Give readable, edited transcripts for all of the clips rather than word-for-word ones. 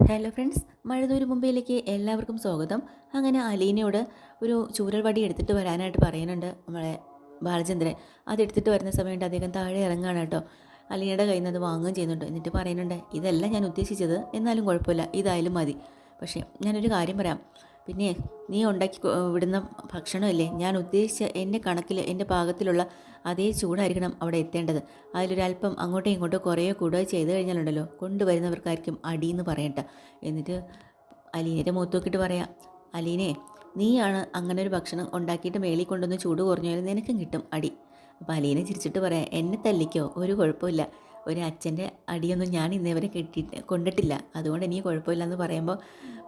Hello friends, മഴതൂര് മുംബൈയിലേക്ക് എല്ലാവർക്കും സ്വാഗതം. അങ്ങനെ അലീനയോട് ഒരു ചൂരൽ വടി എടുത്തിട്ട് വരാനായിട്ട് പറയുന്നുണ്ട് നമ്മളെ ബാലചന്ദ്രൻ. അതെടുത്തിട്ട് വരുന്ന സമയത്ത് അദ്ദേഹം താഴെ ഇറങ്ങുകയാണ് കേട്ടോ. അലീനയുടെ കയ്യിൽ നിന്ന് അത് വാങ്ങുകയും ചെയ്യുന്നുണ്ട്. എന്നിട്ട് പറയുന്നുണ്ട്, ഇതല്ല ഞാൻ ഉദ്ദേശിച്ചത്, എന്നാലും കുഴപ്പമില്ല, ഇതായാലും മതി. പക്ഷേ ഞാനൊരു കാര്യം പറയാം. പിന്നെ നീ ഉണ്ടാക്കി വിടുന്ന ഭക്ഷണമല്ലേ ഞാൻ ഉദ്ദേശിച്ച എൻ്റെ കണക്കിൽ എൻ്റെ പാകത്തിലുള്ള അതേ ചൂടായിരിക്കണം അവിടെ എത്തേണ്ടത്. അതിലൊരല്പം അങ്ങോട്ടോ ഇങ്ങോട്ടോ കുറയോ കൂടുകയോ ചെയ്ത് കഴിഞ്ഞാലുണ്ടല്ലോ, കൊണ്ടുവരുന്നവർക്കായിരിക്കും അടിയെന്ന് പറയട്ടെ. എന്നിട്ട് അലീനയുടെ മുഖത്ത് നോക്കിയിട്ട് പറയാം, അലീനെ, നീയാണ് അങ്ങനെ ഒരു ഭക്ഷണം ഉണ്ടാക്കിയിട്ട് മേളിൽ കൊണ്ടുവന്ന് ചൂട് കുറഞ്ഞാലും നിനക്കും കിട്ടും അടി. അപ്പോൾ അലീന ചിരിച്ചിട്ട് പറയാം, എന്നെ തല്ലിക്കോ, ഒരു കുഴപ്പമില്ല, ഒരു അച്ഛൻ്റെ അടിയൊന്നും ഞാൻ ഇന്നേവരെ കൊണ്ടിട്ടില്ല, അതുകൊണ്ട് എനിക്ക് കുഴപ്പമില്ല എന്ന് പറയുമ്പോൾ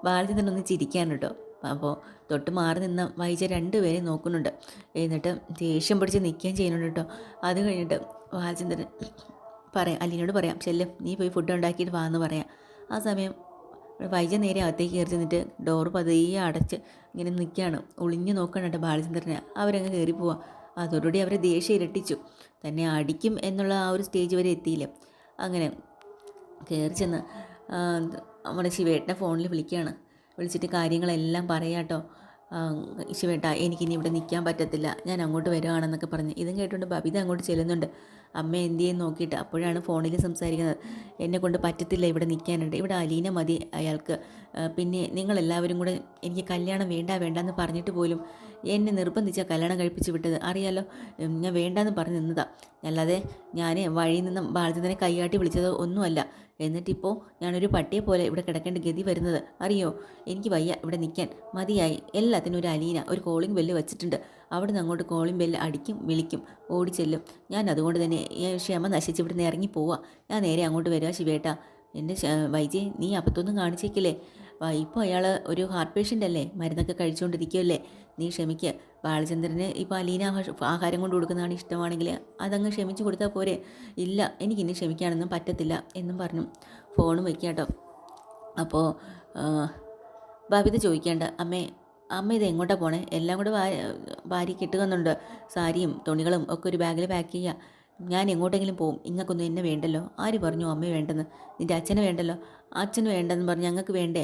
ബാലചന്ദ്രൻ ഒന്ന് ചിരിക്കാൻ കേട്ടോ. അപ്പോൾ തൊട്ട് മാറി നിന്ന് വൈജ രണ്ടുപേരെയും നോക്കുന്നുണ്ട്. എന്നിട്ട് ദേഷ്യം പിടിച്ച് നിൽക്കുകയും ചെയ്യുന്നുണ്ട് കേട്ടോ. അത് കഴിഞ്ഞിട്ട് ബാലചന്ദ്രൻ പറയാം, അലീനോട് പറയാം, ചെല്ലും നീ പോയി ഫുഡ് ഉണ്ടാക്കിയിട്ട് വാ എന്ന് പറയാം. ആ സമയം വൈജ നേരെ അകത്തേക്ക് കയറി ചെന്നിട്ട് ഡോറ് പതിയെ അടച്ച് ഇങ്ങനെ നിൽക്കുകയാണ്. ഒളിഞ്ഞു നോക്കണം കേട്ടോ ബാലചന്ദ്രനെ. അവരങ്ങ് കയറി പോവാം. അതോടുകൂടി അവരെ ദേഷ്യം ഇരട്ടിച്ചു. തന്നെ അടിക്കും എന്നുള്ള ആ ഒരു സ്റ്റേജ് വരെ എത്തിയില്ല. അങ്ങനെ കയറി ചെന്ന് നമ്മുടെ ശിവേട്ടനെ ഫോണിൽ വിളിക്കുകയാണ്. വിളിച്ചിട്ട് കാര്യങ്ങളെല്ലാം പറയാം കേട്ടോ. ശിവേട്ട, എനിക്കിനി ഇവിടെ നിൽക്കാൻ പറ്റത്തില്ല, ഞാൻ അങ്ങോട്ട് വരുവാണെന്നൊക്കെ പറഞ്ഞ് ഇതും കേട്ടുകൊണ്ട് ബബിത അങ്ങോട്ട് ചെല്ലുന്നുണ്ട്. അമ്മ എന്ത് ചെയ്യുന്നു നോക്കിയിട്ട് അപ്പോഴാണ് ഫോണിൽ സംസാരിക്കുന്നത്. എന്നെ കൊണ്ട് പറ്റത്തില്ല ഇവിടെ നിൽക്കാനുണ്ട്, ഇവിടെ അലീന മതി അയാൾക്ക്. പിന്നെ നിങ്ങളെല്ലാവരും കൂടെ എനിക്ക് കല്യാണം വേണ്ട വേണ്ടെന്ന് പറഞ്ഞിട്ട് പോലും എന്നെ നിർബന്ധിച്ച കല്യാണം കഴിപ്പിച്ച് വിട്ടത് അറിയാലോ. ഞാൻ വേണ്ടെന്ന് പറഞ്ഞ് നിന്നതാണ്, അല്ലാതെ ഞാൻ വഴിയിൽ നിന്നും ബാലചന്ദ്രനെ കൈകാട്ടി വിളിച്ചത് ഒന്നുമല്ല. എന്നിട്ടിപ്പോൾ ഞാനൊരു പട്ടിയെ പോലെ ഇവിടെ കിടക്കേണ്ട ഗതി വരുന്നത് അറിയോ. എനിക്ക് വയ്യ ഇവിടെ നിൽക്കാൻ, മതിയായി. എല്ലാത്തിനും ഒരു അലീന ഒരു കോളിംഗ് ബെല്ല് വെച്ചിട്ടുണ്ട്. അവിടെ നിന്ന് അങ്ങോട്ട് കോളിംഗ് ബെല്ല് അടിക്കും, വിളിക്കും, ഓടിച്ചെല്ലും. ഞാൻ അതുകൊണ്ട് തന്നെ ക്ഷമ നശിച്ച് ഇവിടുന്ന് ഇറങ്ങി പോവാ. ഞാൻ നേരെ അങ്ങോട്ട് വരിക ശിവേട്ട. എൻ്റെ വൈജി, നീ അപ്പത്തൊന്നും കാണിച്ചേക്കില്ലേ. ഇപ്പോൾ അയാൾ ഒരു ഹാർട്ട് പേഷ്യൻ്റ് അല്ലേ, മരുന്നൊക്കെ കഴിച്ചുകൊണ്ടിരിക്കുമല്ലേ. നീ ക്ഷമിക്കുക. ബാലചന്ദ്രന് ഇപ്പോൾ അലീന ആഹാരം കൊണ്ട് കൊടുക്കുന്നതാണ് ഇഷ്ടമാണെങ്കിൽ അതങ്ങ് ക്ഷമിച്ച് കൊടുത്താൽ പോരെ. ഇല്ല, എനിക്കിനി ക്ഷമിക്കാനൊന്നും പറ്റത്തില്ല എന്നും പറഞ്ഞു ഫോണും വയ്ക്കുക കേട്ടോ. അപ്പോൾ ബബിത ചോദിക്കേണ്ട, അമ്മ ഇത് എങ്ങോട്ടാണ് പോണേ? എല്ലാം കൂടെ ഭാര്യ കിട്ടുന്നുണ്ട്, സാരിയും തുണികളും ഒക്കെ ഒരു ബാഗിൽ പാക്ക് ചെയ്യുക. ഞാൻ എങ്ങോട്ടെങ്കിലും പോവും, ഇങ്ങൾക്കൊന്നും എന്നെ വേണ്ടല്ലോ. ആര് പറഞ്ഞു അമ്മ വേണ്ടെന്ന്? നിൻ്റെ അച്ഛന് വേണ്ടല്ലോ. അച്ഛന് വേണ്ടെന്ന് പറഞ്ഞ് ഞങ്ങൾക്ക് വേണ്ടേ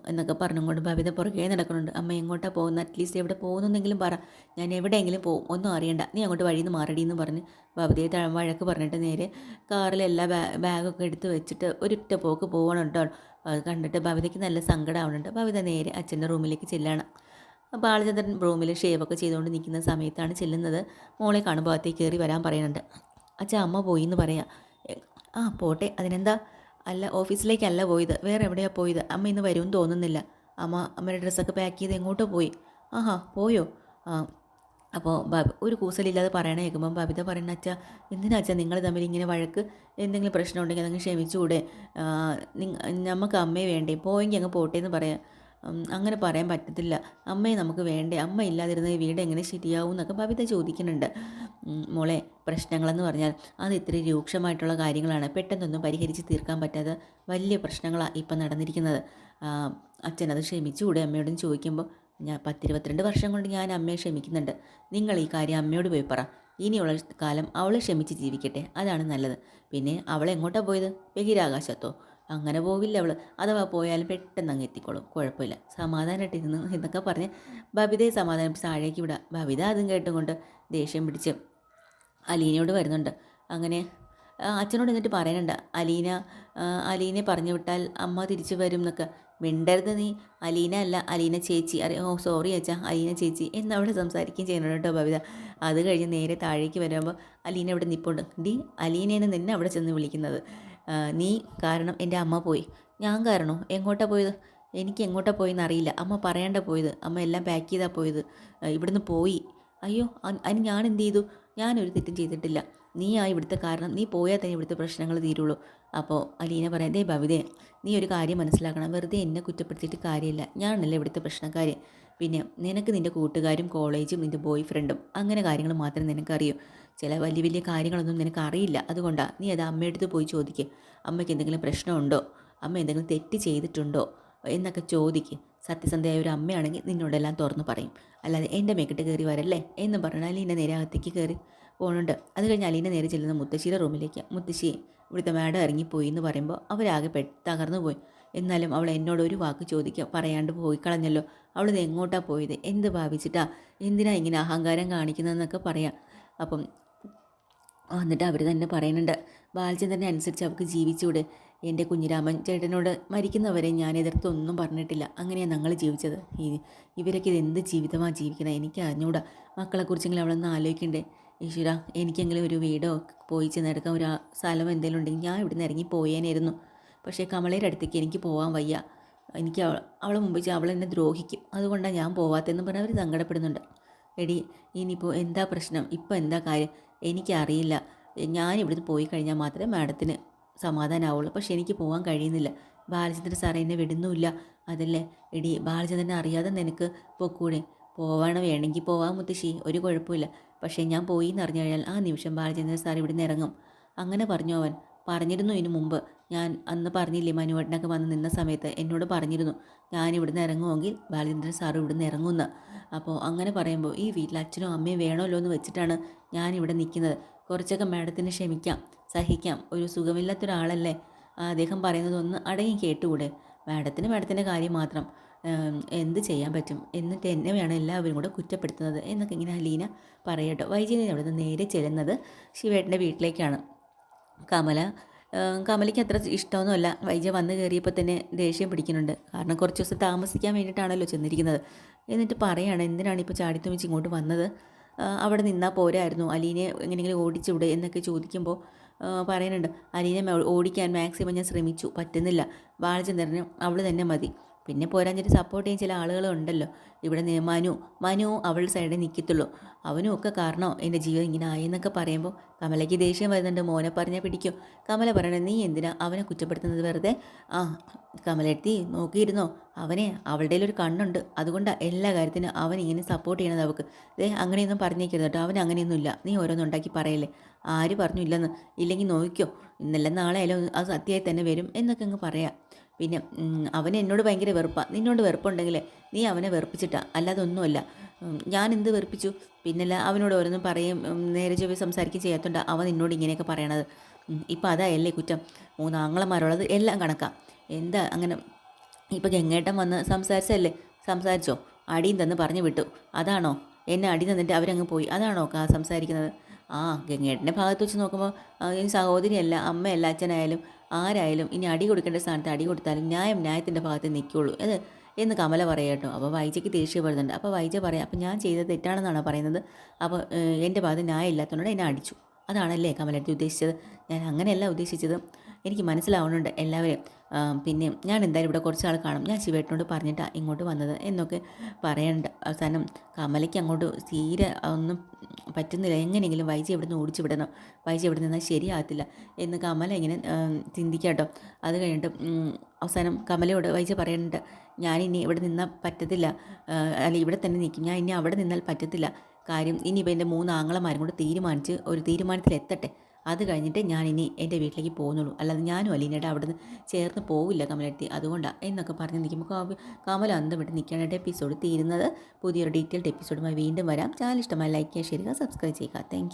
എന്നൊക്കെ പറഞ്ഞുകൊണ്ട് ബബിത പുറകെ നടക്കുന്നുണ്ട്. അമ്മ എങ്ങോട്ടാണ് പോകുന്നത്? അറ്റ്ലീസ്റ്റ് എവിടെ പോകുന്നെങ്കിലും പറ, ഞാൻ എവിടെയെങ്കിലും പോവും, ഒന്നും അറിയണ്ട, നീ അങ്ങോട്ട് വഴിയിൽ നിന്ന് മാറടിയെന്ന് പറഞ്ഞ് ബബിതയെ വഴക്ക് പറഞ്ഞിട്ട് നേരെ കാറിൽ എല്ലാ ബാഗൊക്കെ എടുത്ത് വെച്ചിട്ട് ഒരൊറ്റ പോക്ക് പോകണം കേട്ടോ. അത് കണ്ടിട്ട് ബബിതയ്ക്ക് നല്ല സങ്കടമാവുന്നുണ്ട്. ബബിത നേരെ അച്ഛൻ്റെ റൂമിലേക്ക് ചെല്ലാണ്. ബാലചന്ദ്രൻ റൂമിൽ ഷേവൊക്കെ ചെയ്തുകൊണ്ട് നിൽക്കുന്ന സമയത്താണ് ചെല്ലുന്നത്. മോളെ കാണുമ്പോൾ അകത്തേക്ക് കയറി വരാൻ പറയുന്നുണ്ട്. അച്ഛാ, അമ്മ പോയി എന്ന് പറയാം. ആ പോട്ടെ, അതിനെന്താ. അല്ല, ഓഫീസിലേക്കല്ല പോയത്, വേറെ എവിടെയാണ് പോയത്. അമ്മ ഇന്ന് വരുമെന്ന് തോന്നുന്നില്ല. അമ്മയുടെ ഡ്രസ്സൊക്കെ പാക്ക് ചെയ്ത് എങ്ങോട്ടോ പോയി. ആഹാ, പോയോ? ആ, അപ്പോൾ ഒരു കൂസലില്ലാതെ പറയണേ കേൾക്കുമ്പം ബബിത പറയുന്ന, അച്ഛാ എന്തിനാ അച്ഛാ നിങ്ങൾ തമ്മിൽ ഇങ്ങനെ വഴക്ക്? എന്തെങ്കിലും പ്രശ്നം ഉണ്ടെങ്കിൽ അതങ്ങ് ക്ഷമിച്ചുകൂടെ? നമുക്ക് അമ്മയെ വേണ്ടേ, പോയെങ്കിൽ അങ്ങ് പോട്ടെ എന്ന് പറയാം. അങ്ങനെ പറയാൻ പറ്റത്തില്ല, അമ്മയെ നമുക്ക് വേണ്ടേ, അമ്മ ഇല്ലാതിരുന്ന ഈ വീട് എങ്ങനെ ശരിയാവും എന്നൊക്കെ ബബിത ചോദിക്കുന്നുണ്ട്. മോളെ, പ്രശ്നങ്ങളെന്ന് പറഞ്ഞാൽ അത് ഇത്തിരി രൂക്ഷമായിട്ടുള്ള കാര്യങ്ങളാണ്, പെട്ടെന്നൊന്നും പരിഹരിച്ച് തീർക്കാൻ പറ്റാതെ വലിയ പ്രശ്നങ്ങളാണ് ഇപ്പം നടന്നിരിക്കുന്നത്. അച്ഛനത് ക്ഷമിച്ചുകൂടെ അമ്മയോടും ചോദിക്കുമ്പോൾ, ഞാൻ 10-22 വർഷം കൊണ്ട് ഞാൻ അമ്മയെ ക്ഷമിക്കുന്നുണ്ട്. നിങ്ങൾ ഈ കാര്യം അമ്മയോട് പോയി പറ. ഇനിയുള്ള കാലം അവളെ ക്ഷമിച്ച് ജീവിക്കട്ടെ, അതാണ് നല്ലത്. പിന്നെ അവൾ എങ്ങോട്ടാണ് പോയത്? ബഹിരാകാശത്തോ? അങ്ങനെ പോവില്ല അവൾ. അഥവാ പോയാലും പെട്ടെന്ന് അങ്ങ് എത്തിക്കോളും, കുഴപ്പമില്ല, സമാധാനമായിട്ടിരുന്നു എന്നൊക്കെ പറഞ്ഞ് ബബിതയെ സമാധാനിപ്പിച്ച് താഴേക്ക് വിടുക. ബബിത അതും കേട്ടുകൊണ്ട് ദേഷ്യം പിടിച്ച് അലീനയോട് വരുന്നുണ്ട്. അങ്ങനെ അച്ഛനോട് എന്നിട്ട് പറയുന്നുണ്ട്, അലീനെ പറഞ്ഞു വിട്ടാൽ അമ്മ തിരിച്ചു വരും എന്നൊക്കെ. മിണ്ടരുത് നീ. അലീന അല്ല, അലീന ചേച്ചി. ഓ സോറി അച്ഛാ, അലീന ചേച്ചി എന്നവിടെ സംസാരിക്കുകയും ചെയ്യുന്നുണ്ട് കേട്ടോ ബബിത. അത് കഴിഞ്ഞ് നേരെ താഴേക്ക് വരുമ്പോൾ അലീന ഇവിടെ നിൽപ്പുണ്ട്. അലീനേനെ നിന്നെ അവിടെ ചെന്ന് വിളിക്കുന്നത്. നീ കാരണം എൻ്റെ അമ്മ പോയി. ഞാൻ കാരണോ? എങ്ങോട്ടാണ് പോയത്? എനിക്ക് എങ്ങോട്ടാണ് പോയെന്ന് അറിയില്ല. അമ്മ പറയേണ്ട പോയത്. അമ്മ എല്ലാം പാക്ക് ചെയ്താൽ പോയത്. ഇവിടുന്ന് പോയി. അയ്യോ, അതിന് ഞാൻ എന്ത് ചെയ്തു? ഞാനൊരു തെറ്റും ചെയ്തിട്ടില്ല. നീ ഇവിടുത്തെ കാരണം. നീ പോയാൽ തന്നെ ഇവിടുത്തെ പ്രശ്നങ്ങൾ തീരുള്ളൂ. അപ്പോൾ അലീന പറയാം, ദേ ഭവിതേ, നീ ഒരു കാര്യം മനസ്സിലാക്കണം. വെറുതെ എന്നെ കുറ്റപ്പെടുത്തിയിട്ട് കാര്യമില്ല. ഞാനല്ല ഇവിടുത്തെ പ്രശ്നക്കാരി. പിന്നെ നിനക്ക് നിൻ്റെ കൂട്ടുകാരും കോളേജും നിൻ്റെ ബോയ് ഫ്രണ്ടും അങ്ങനെ കാര്യങ്ങൾ മാത്രമേ നിനക്കറിയൂ. ചില വലിയ വലിയ കാര്യങ്ങളൊന്നും നിനക്ക് അറിയില്ല. അതുകൊണ്ടാണ് നീ അത് അമ്മയടുത്ത് പോയി ചോദിക്കുക. അമ്മയ്ക്ക് എന്തെങ്കിലും പ്രശ്നമുണ്ടോ, അമ്മ എന്തെങ്കിലും തെറ്റ് ചെയ്തിട്ടുണ്ടോ എന്നൊക്കെ ചോദിക്കുക. സത്യസന്ധയായ ഒരു അമ്മയാണെങ്കിൽ നിന്നോടെല്ലാം തുറന്നു പറയും. അല്ലാതെ എൻ്റെ മേക്കിട്ട് കയറി വരല്ലേ എന്ന് പറഞ്ഞാൽ അലീന നേരെ അകത്തേക്ക് കയറി പോകുന്നുണ്ട്. അത് കഴിഞ്ഞ് അലീന നേരെ ചെല്ലുന്ന മുത്തശ്ശിയുടെ റൂമിലേക്ക്. മുത്തശ്ശി, ഇവിടുത്തെ മാഡം ഇറങ്ങിപ്പോയി എന്ന് പറയുമ്പോൾ അവരാകെ തകർന്നു പോയി. എന്നാലും അവൾ എന്നോട് ഒരു വാക്ക് പറയാണ്ട് പോയി കളഞ്ഞല്ലോ. അവളിത് എങ്ങോട്ടാണ് പോയത്, എന്ത് ഭാവിച്ചിട്ടാ, എന്തിനാ ഇങ്ങനെ അഹങ്കാരം കാണിക്കുന്നതെന്നൊക്കെ പറയാം. അപ്പം എന്നിട്ട് അവർ തന്നെ പറയുന്നുണ്ട്, ബാലചന്ദ്രനെ അനുസരിച്ച് അവൾക്ക് ജീവിച്ചുകൂടെ. എൻ്റെ കുഞ്ഞിരാമൻ ചേട്ടനോട് മരിക്കുന്നവരെ ഞാൻ എതിർത്തൊന്നും പറഞ്ഞിട്ടില്ല. അങ്ങനെയാണ് ഞങ്ങൾ ജീവിച്ചത്. ഇവരൊക്കെ ഇത് എന്ത് ജീവിതമാണ് ജീവിക്കണത്, എനിക്ക് അറിഞ്ഞൂടാ. മക്കളെക്കുറിച്ചെങ്കിലും അവളൊന്ന് ആലോചിക്കണ്ടേ. ഈശ്വര, എനിക്കെങ്കിലും ഒരു വീടോ പോയി ചെന്നെടുക്കാൻ ഒരു സ്ഥലം എന്തെങ്കിലും ഉണ്ടെങ്കിൽ ഞാൻ ഇവിടുന്ന് ഇറങ്ങി പോയേനായിരുന്നു. പക്ഷേ കമലയുടെ അടുത്തേക്ക് എനിക്ക് പോകാൻ വയ്യ. എനിക്ക് അവളെ മുമ്പ് വെച്ച് അവളെന്നെ ദ്രോഹിക്കും, അതുകൊണ്ടാണ് ഞാൻ പോവാത്തതെന്ന് പറഞ്ഞ് അവർ സങ്കടപ്പെടുന്നുണ്ട്. എടി, ഇനിയിപ്പോൾ എന്താ പ്രശ്നം, ഇപ്പോൾ എന്താ കാര്യം എനിക്കറിയില്ല. ഞാൻ ഇവിടുന്ന് പോയി കഴിഞ്ഞാൽ മാത്രമേ മാഡത്തിന് സമാധാനമാവുള്ളൂ. പക്ഷെ എനിക്ക് പോകാൻ കഴിയുന്നില്ല. ബാലചന്ദ്രൻ സാറേ എന്നെ വിടുന്നുമില്ല. അതല്ലേ എടി, ബാലചന്ദ്രനെ അറിയാതെ നിനക്ക് പൊക്കൂടെ. വേണമെങ്കിൽ പോവാൻ മുത്തശ്ശി, ഒരു കുഴപ്പമില്ല. പക്ഷേ ഞാൻ പോയി എന്നറിഞ്ഞു കഴിഞ്ഞാൽ ആ നിമിഷം ബാലചന്ദ്രൻ സാർ ഇവിടുന്ന് ഇറങ്ങും. അങ്ങനെ പറഞ്ഞു അവൻ. പറഞ്ഞിരുന്നു ഇതിനു മുമ്പ്. ഞാൻ അന്ന് പറഞ്ഞില്ലേ, മനുവേട്ടനൊക്കെ വന്ന് നിന്ന സമയത്ത് എന്നോട് പറഞ്ഞിരുന്നു, ഞാൻ ഇവിടുന്ന് ഇറങ്ങുമെങ്കിൽ ബാലചന്ദ്രൻ സാർ ഇവിടുന്ന് ഇറങ്ങുമെന്ന്. അപ്പോൾ അങ്ങനെ പറയുമ്പോൾ ഈ വീട്ടിൽ അച്ഛനും അമ്മയും വേണമല്ലോ എന്ന് വെച്ചിട്ടാണ് ഞാനിവിടെ നിൽക്കുന്നത്. കുറച്ചൊക്കെ മാഡത്തിന് ക്ഷമിക്കാം, സഹിക്കാം. ഒരു സുഖമില്ലാത്തൊരാളല്ലേ, അദ്ദേഹം പറയുന്നതൊന്ന് അടങ്ങി കേട്ടുകൂടെ. മാഡത്തിൻ്റെ കാര്യം മാത്രം എന്ത് ചെയ്യാൻ പറ്റും, എന്നിട്ട് എന്നെ വേണം എല്ലാവരും കൂടെ കുറ്റപ്പെടുത്തുന്നത് എന്നൊക്കെ ഇങ്ങനെ അലീന പറയട്ടോ. വൈജയന്തി അവിടെ നിന്ന് നേരെ ചെല്ലുന്നത് ശിവേട്ടൻ്റെ വീട്ടിലേക്കാണ്. കമലയ്ക്ക് അത്ര ഇഷ്ടമൊന്നുമല്ല. വൈജ വന്ന് കയറിയപ്പോൾ തന്നെ ദേഷ്യം പിടിക്കുന്നുണ്ട്. കാരണം കുറച്ച് ദിവസം താമസിക്കാൻ വേണ്ടിയിട്ടാണല്ലോ ചെന്നിരിക്കുന്നത്. എന്നിട്ട് പറയാണ്, എന്തിനാണ് ഇപ്പോൾ ചാടിത്തുമിച്ച് ഇങ്ങോട്ട് വന്നത്, അവിടെ നിന്നാൽ പോരായിരുന്നു, അലീനെ എങ്ങനെയെങ്കിലും ഓടിച്ചുവിടെ എന്നൊക്കെ ചോദിക്കുമ്പോൾ പറയുന്നുണ്ട്, അലീനെ ഓടിക്കാൻ മാക്സിമം ഞാൻ ശ്രമിച്ചു, പറ്റുന്നില്ല. ബാലചന്ദ്രന് അവൾ തന്നെ മതി. പിന്നെ പോരാഞ്ഞിട്ട് സപ്പോർട്ട് ചെയ്യാൻ ചില ആളുകളുണ്ടല്ലോ ഇവിടെ. മനു അവളുടെ സൈഡിൽ നിൽക്കത്തുള്ളൂ. അവനും ഒക്കെ കാരണം എൻ്റെ ജീവിതം ഇങ്ങനെ ആയെന്നൊക്കെ പറയുമ്പോൾ കമലയ്ക്ക് ദേഷ്യം വരുന്നുണ്ട്. മോനെ പറഞ്ഞാൽ പിടിക്കും. കമല പറയണത്, നീ എന്തിനാ അവനെ കുറ്റപ്പെടുത്തുന്നത് വെറുതെ. കമലെത്തി നോക്കിയിരുന്നോ, അവളുടെ ഒരു കണ്ണുണ്ട്, അതുകൊണ്ടാണ് എല്ലാ കാര്യത്തിനും അവൻ ഇങ്ങനെ സപ്പോർട്ട് ചെയ്യണത് അവൾക്ക്. അങ്ങനെയൊന്നും പറഞ്ഞേക്കരുത് കേട്ടോ, അവൻ അങ്ങനെയൊന്നുമില്ല. നീ ഓരോന്നുണ്ടാക്കി പറയല്ലേ. ആര് പറഞ്ഞില്ലെന്ന്, ഇല്ലെങ്കിൽ നോക്കിക്കോ, ഇന്നല്ല നാളെ ആയാലും അത് സത്യമായി തന്നെ വരും എന്നൊക്കെ അങ്ങ് പറയാം. പിന്നെ അവന് എന്നോട് ഭയങ്കര വെറുപ്പാണ്. നിന്നോട് വെറുപ്പുണ്ടെങ്കിൽ നീ അവനെ വെറുപ്പിച്ചിട്ടാ, അല്ലാതെ ഒന്നുമല്ല. ഞാൻ എന്ത് വെറുപ്പിച്ചു, പിന്നല്ല അവനോട് ഓരോന്നും പറയും, നേരെ ചൊവ്വേ സംസാരിക്കുകയും ചെയ്യാത്തതുകൊണ്ട് അവൻ നിന്നോട് ഇങ്ങനെയൊക്കെ പറയണത്. ഇപ്പം അതായല്ലേ കുറ്റം. 3 ആങ്ങളമാരുള്ളത് എല്ലാം കണക്കാം. എന്താ അങ്ങനെ, ഇപ്പം ഗംഗേട്ടൻ വന്ന് സംസാരിച്ചോ, അടിയും തന്ന് പറഞ്ഞു വിട്ടു, അതാണോ? എന്നെ അടി തന്നിട്ട് അവരങ്ങ് പോയി, അതാണോ സംസാരിക്കുന്നത്? ഗംഗേട്ടൻ്റെ ഭാഗത്ത് വെച്ച് നോക്കുമ്പോൾ സഹോദരിയല്ല, അമ്മയല്ല, അച്ഛനായാലും ആരായാലും ഇനി അടി കൊടുക്കേണ്ട സ്ഥാനത്ത് അടി കൊടുത്താലും ന്യായത്തിൻ്റെ ഭാഗത്ത് നിൽക്കുകയുള്ളൂ എന്ന് കമല പറയാം കേട്ടോ. അപ്പോൾ വൈജയ്ക്ക് ദേഷ്യം വരുന്നുണ്ട്. അപ്പോൾ വൈജ പറയാം, അപ്പോൾ ഞാൻ ചെയ്തത് തെറ്റാണെന്നാണോ പറയുന്നത്? അപ്പോൾ എൻ്റെ ഭാഗത്ത് ന്യായം ഇല്ലാത്തതുകൊണ്ട് എന്നെ അടിച്ചു, അതാണല്ലേ കമലടുത്ത് ഉദ്ദേശിച്ചത്? ഞാൻ അങ്ങനെയല്ല ഉദ്ദേശിച്ചത്, എനിക്ക് മനസ്സിലാവുന്നുണ്ട് എല്ലാവരും. പിന്നെ ഞാൻ എന്തായാലും ഇവിടെ കുറച്ച് ആൾ കാണും, ഞാൻ ശിവേട്ടനോട് പറഞ്ഞിട്ടാണ് ഇങ്ങോട്ട് വന്നത് എന്നൊക്കെ പറയണ്ട. അവസാനം കമലയ്ക്ക് അങ്ങോട്ട് തീരെ ഒന്നും പറ്റുന്നില്ല. എങ്ങനെയെങ്കിലും വൈജി ഇവിടുന്ന് ഓടിച്ചു വിടണം, വൈജി ഇവിടെ നിന്നാൽ ശരിയാകത്തില്ല എന്ന് കമല ഇങ്ങനെ ചിന്തിക്കാട്ടോ. അത് കഴിഞ്ഞിട്ട് അവസാനം കമലയോട് വൈജി പറയുന്നുണ്ട്, ഞാനിനി ഇവിടെ നിന്നാൽ പറ്റത്തില്ല, അല്ല ഇവിടെ തന്നെ നിൽക്കും, ഞാൻ ഇനി അവിടെ നിന്നാൽ പറ്റത്തില്ല. കാര്യം ഇനിയിപ്പോൾ എൻ്റെ 3 ആങ്ങളമാരും കൂടെ തീരുമാനിച്ച് ഒരു തീരുമാനത്തിലെത്തട്ടെ, അത് കഴിഞ്ഞിട്ട് ഞാനിനി എൻ്റെ വീട്ടിലേക്ക് പോകുന്നുള്ളൂ, അല്ലാതെ ഞാനും അലീനയുടെ അവിടെ നിന്ന് ചേർന്ന് പോവില്ല കമലെടുത്തി, അതുകൊണ്ടാണ് എന്നൊക്കെ പറഞ്ഞ് നിൽക്കുമ്പോൾ കമല അന്തം വിട്ട് നിൽക്കാനായിട്ട് എപ്പിസോഡ് തീരുന്നത്. പുതിയൊരു ഡീറ്റെയിൽഡ് എപ്പിസോഡുമായി വീണ്ടും വരാം. ചാനൽ ഇഷ്ടമായി ലൈക്ക് ചെയ്യുക, ഷെയർ ചെയ്യുക, സബ്സ്ക്രൈബ് ചെയ്യുക. താങ്ക്